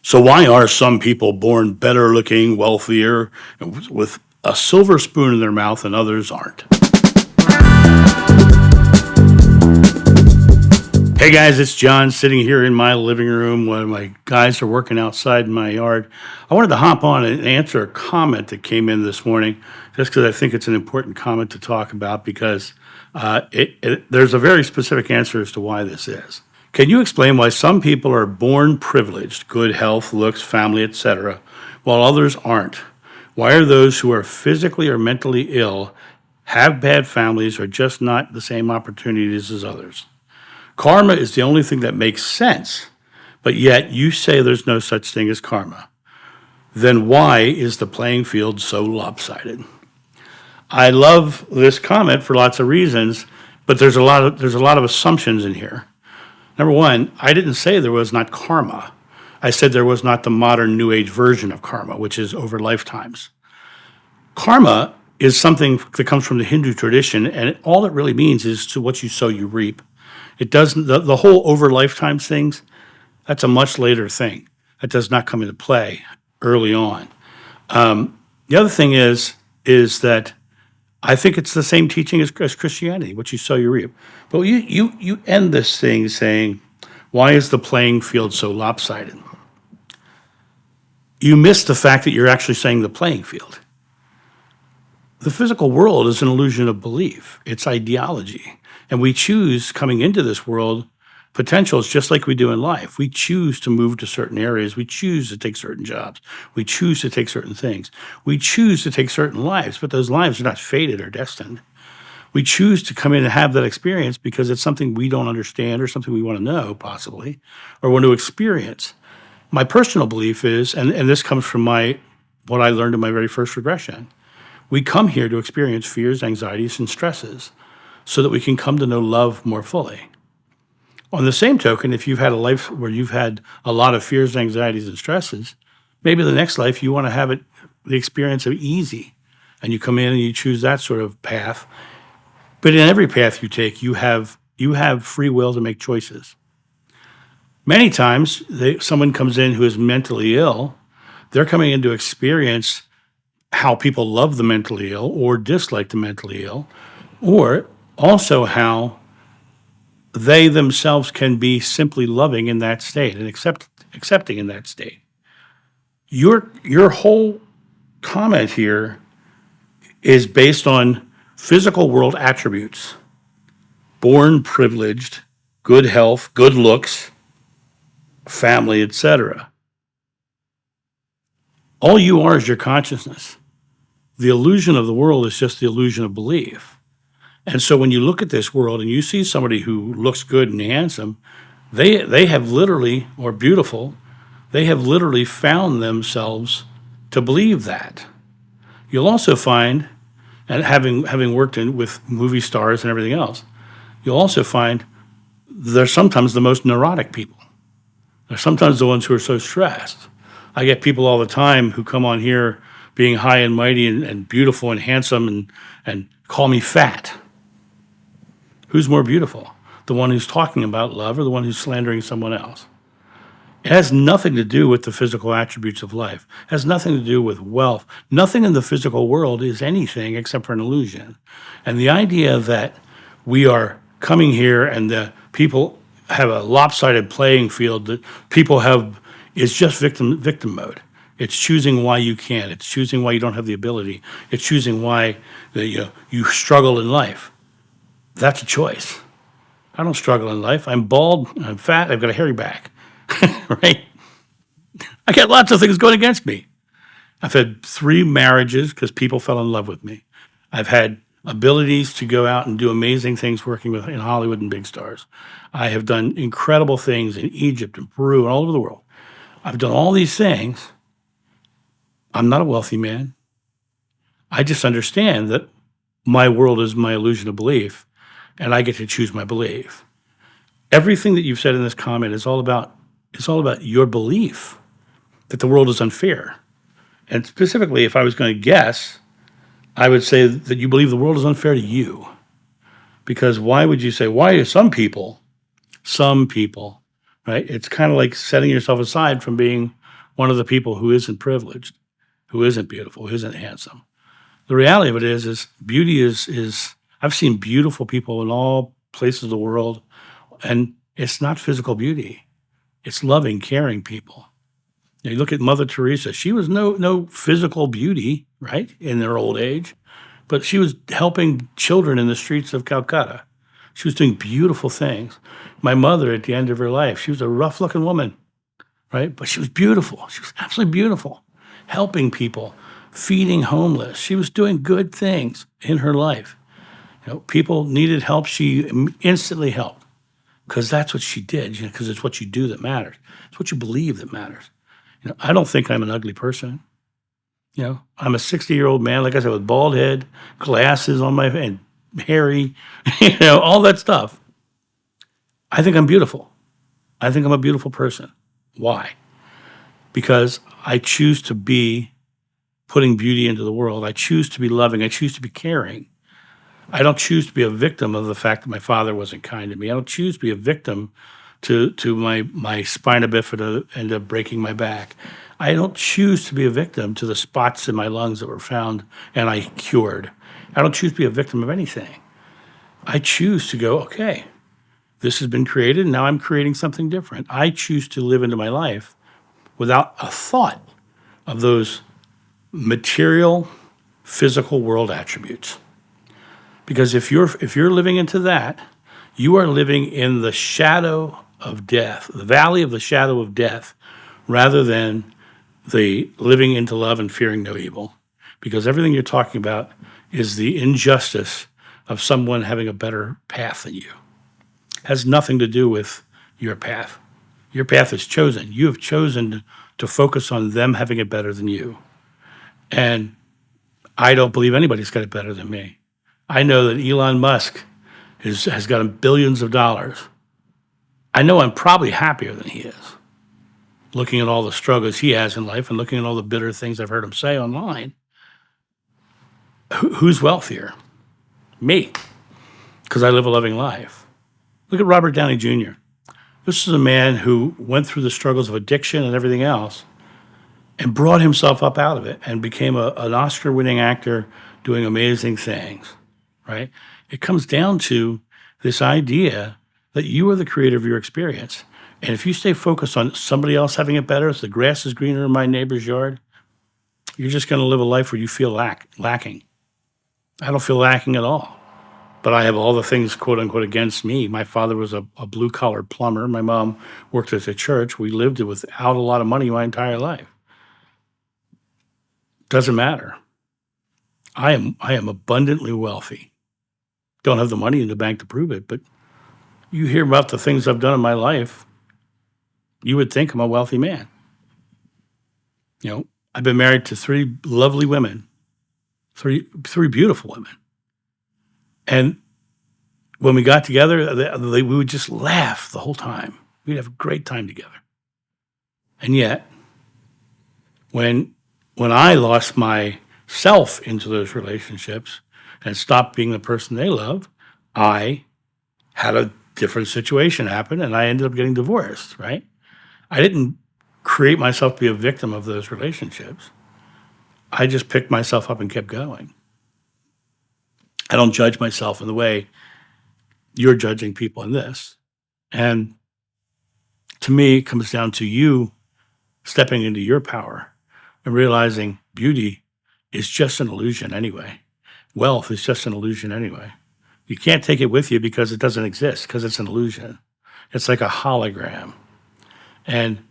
So why are some people born better looking, wealthier, and with a silver spoon in their mouth and others aren't? Hey guys, it's John sitting here in my living room while my guys are working outside in my yard. I wanted to hop on and answer a comment that came in this morning just because I think it's an important comment to talk about because there's a very specific answer as to why this is. Can you explain why some people are born privileged, good health, looks, family, etc., while others aren't? Why are those who are physically or mentally ill, have bad families, or just not the same opportunities as others? Karma is the only thing that makes sense, but yet you say there's no such thing as karma. Then why is the playing field so lopsided? I love this comment for lots of reasons, but there's a lot of assumptions in here. Number one, I didn't say there was not karma. I said there was not the modern New Age version of karma, which is over lifetimes. Karma is something that comes from the Hindu tradition, and all it really means is to what you sow, you reap. It doesn't, the whole over lifetimes things, that's a much later thing. That does not come into play early on. The other thing is that I think it's the same teaching as Christianity, what you sow, you reap. But you end this thing saying, why is the playing field so lopsided? You miss the fact that you're actually saying the playing field. The physical world is an illusion of belief. It's ideology. And we choose coming into this world potentials just like we do in life. We choose to move to certain areas. We choose to take certain jobs. We choose to take certain things. We choose to take certain lives, but those lives are not fated or destined. We choose to come in and have that experience because it's something we don't understand or something we want to know, possibly, or want to experience. My personal belief is, and this comes from what I learned in my very first regression, we come here to experience fears, anxieties, and stresses so that we can come to know love more fully. On the same token, if you've had a life where you've had a lot of fears, anxieties, and stresses, maybe the next life you want to have the experience of easy, and you come in and you choose that sort of path. But in every path you take, you have free will to make choices. Many times, someone comes in who is mentally ill. They're coming in to experience how people love the mentally ill or dislike the mentally ill, or also how they themselves can be simply loving in that state and accepting in that state. Your whole comment here is based on physical world attributes: born privileged, good health, good looks, family, etc. All you are is your consciousness. The illusion of the world is just the illusion of belief. And so when you look at this world and you see somebody who looks good and handsome, they have literally, or beautiful, they have literally found themselves to believe that. You'll also find, and having worked with movie stars and everything else, you'll also find they're sometimes the most neurotic people. They're sometimes the ones who are so stressed. I get people all the time who come on here being high and mighty and beautiful and handsome and call me fat. Who's more beautiful? The one who's talking about love or the one who's slandering someone else? It has nothing to do with the physical attributes of life. It has nothing to do with wealth. Nothing in the physical world is anything except for an illusion. And the idea that we are coming here and the people have a lopsided playing field that people have is just victim mode. It's choosing why you can't. It's choosing why you don't have the ability. It's choosing why you struggle in life. That's a choice. I don't struggle in life. I'm bald, I'm fat, I've got a hairy back, right? I got lots of things going against me. I've had 3 marriages because people fell in love with me. I've had abilities to go out and do amazing things working in Hollywood and big stars. I have done incredible things in Egypt and Peru and all over the world. I've done all these things. I'm not a wealthy man. I just understand that my world is my illusion of belief, and I get to choose my belief. Everything that you've said in this comment is all about your belief that the world is unfair. And specifically, if I was going to guess, I would say that you believe the world is unfair to you. Because why would you say, why are some people, right? It's kind of like setting yourself aside from being one of the people who isn't privileged, who isn't beautiful, who isn't handsome. The reality of it is beauty is I've seen beautiful people in all places of the world, and it's not physical beauty. It's loving, caring people. You look at Mother Teresa. She was no physical beauty, right, in her old age, but she was helping children in the streets of Calcutta. She was doing beautiful things. My mother, at the end of her life, she was a rough-looking woman, right? But she was beautiful. She was absolutely beautiful, helping people, feeding homeless. She was doing good things in her life. People needed help. She instantly helped because that's what she did, because it's what you do that matters. It's what you believe that matters. I don't think I'm an ugly person. I'm a 60-year-old man, like I said, with bald head, glasses on my and hairy, all that stuff. I think I'm beautiful. I think I'm a beautiful person. Why? Because I choose to be putting beauty into the world. I choose to be loving. I choose to be caring. I don't choose to be a victim of the fact that my father wasn't kind to me. I don't choose to be a victim to my spina bifida end up breaking my back. I don't choose to be a victim to the spots in my lungs that were found and I cured. I don't choose to be a victim of anything. I choose to go, okay, this has been created, and now I'm creating something different. I choose to live into my life without a thought of those material, physical world attributes. Because if you're living into that, you are living in the shadow of death, the valley of the shadow of death, rather than the living into love and fearing no evil. Because everything you're talking about is the injustice of someone having a better path than you. It has nothing to do with your path. Your path is chosen. You have chosen to focus on them having it better than you. And I don't believe anybody's got it better than me. I know that Elon Musk has gotten billions of dollars. I know I'm probably happier than he is, looking at all the struggles he has in life and looking at all the bitter things I've heard him say online. Who's wealthier? Me, because I live a loving life. Look at Robert Downey Jr. This is a man who went through the struggles of addiction and everything else and brought himself up out of it and became an Oscar-winning actor doing amazing things, right? It comes down to this idea that you are the creator of your experience. And if you stay focused on somebody else having it better, if the grass is greener in my neighbor's yard, you're just going to live a life where you feel lacking. I don't feel lacking at all. But I have all the things, quote unquote, against me. My father was a blue-collar plumber. My mom worked at the church. We lived without a lot of money my entire life. Doesn't matter. I am abundantly wealthy. Don't have the money in the bank to prove it, but you hear about the things I've done in my life, you would think I'm a wealthy man. I've been married to 3 lovely women, three beautiful women. And when we got together, we would just laugh the whole time. We'd have a great time together. And yet, when I lost myself into those relationships and stopped being the person they love, I had a different situation happen, and I ended up getting divorced, right? I didn't create myself to be a victim of those relationships. I just picked myself up and kept going. I don't judge myself in the way you're judging people in this. And to me, it comes down to you stepping into your power and realizing beauty is just an illusion anyway. Wealth is just an illusion anyway. You can't take it with you because it doesn't exist, because it's an illusion. It's like a hologram. And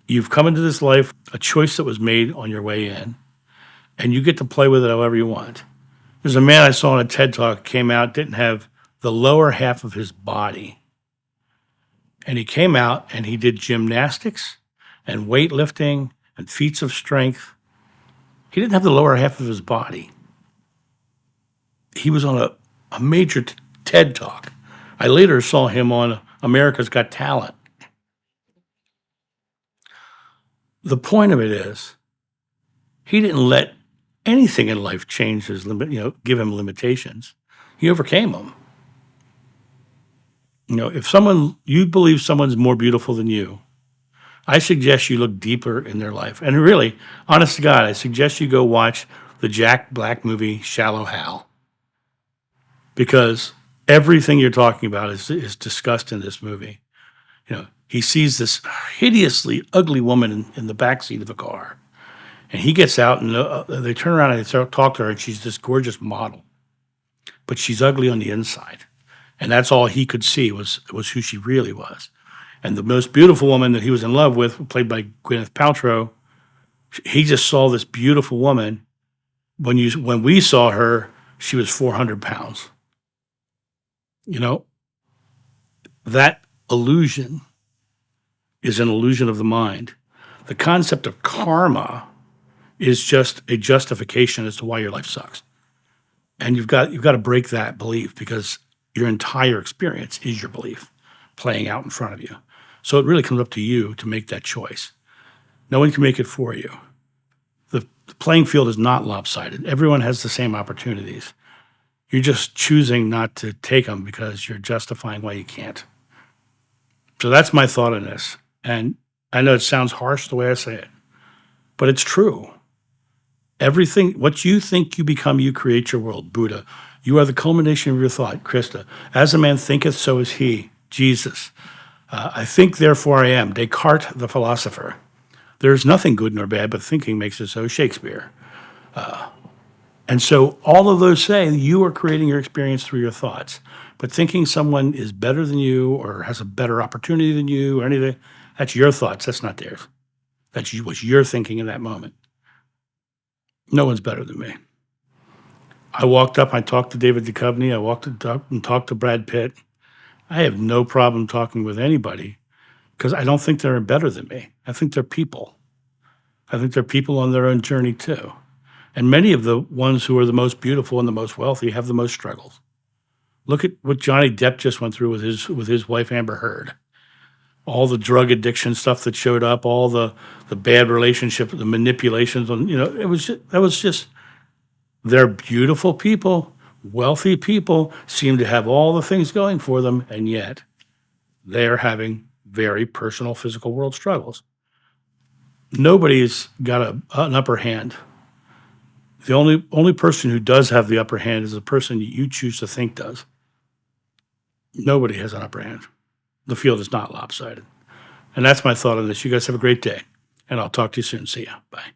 you've come into this life, a choice that was made on your way in, and you get to play with it however you want. There's a man I saw on a TED Talk, came out, didn't have the lower half of his body. And he came out and he did gymnastics and weightlifting and feats of strength. He didn't have the lower half of his body. He was on a major TED Talk. I later saw him on America's Got Talent. The point of it is, he didn't let anything in life change his give him limitations. He overcame them. If you believe someone's more beautiful than you, I suggest you look deeper in their life. And really, honest to God, I suggest you go watch the Jack Black movie Shallow Hal, because everything you're talking about is discussed in this movie. You know, he sees this hideously ugly woman in the backseat of a car, and he gets out, and they turn around and they start talk to her, and she's this gorgeous model, but she's ugly on the inside, and that's all he could see was who she really was. And the most beautiful woman that he was in love with, played by Gwyneth Paltrow, he just saw this beautiful woman. When we saw her, she was 400 pounds. You know, that illusion is an illusion of the mind. The concept of karma is just a justification as to why your life sucks. And you've got to break that belief, because your entire experience is your belief playing out in front of you. So it really comes up to you to make that choice. No one can make it for you. The playing field is not lopsided. Everyone has the same opportunities. You're just choosing not to take them because you're justifying why you can't. So that's my thought on this. And I know it sounds harsh the way I say it, but it's true. Everything, what you think you become, you create your world. Buddha, you are the culmination of your thought. Krista, as a man thinketh, so is he. Jesus, I think, therefore I am. Descartes, the philosopher. There's nothing good nor bad, but thinking makes it so. Shakespeare. And so all of those say you are creating your experience through your thoughts. But thinking someone is better than you or has a better opportunity than you or anything, that's your thoughts. That's not theirs. That's what you're thinking in that moment. No one's better than me. I walked up, I talked to David Duchovny, I walked up and talked to Brad Pitt. I have no problem talking with anybody because I don't think they're better than me. I think they're people. I think they're people on their own journey too. And many of the ones who are the most beautiful and the most wealthy have the most struggles. Look at what Johnny Depp just went through with his wife Amber Heard. All the drug addiction stuff that showed up, all the bad relationship, the manipulations, that was just they're beautiful people, wealthy people, seem to have all the things going for them, and yet they're having very personal physical world struggles. Nobody's got an upper hand. The only person who does have the upper hand is the person you choose to think does. Nobody has an upper hand. The field is not lopsided. And that's my thought on this. You guys have a great day, and I'll talk to you soon. See ya. Bye.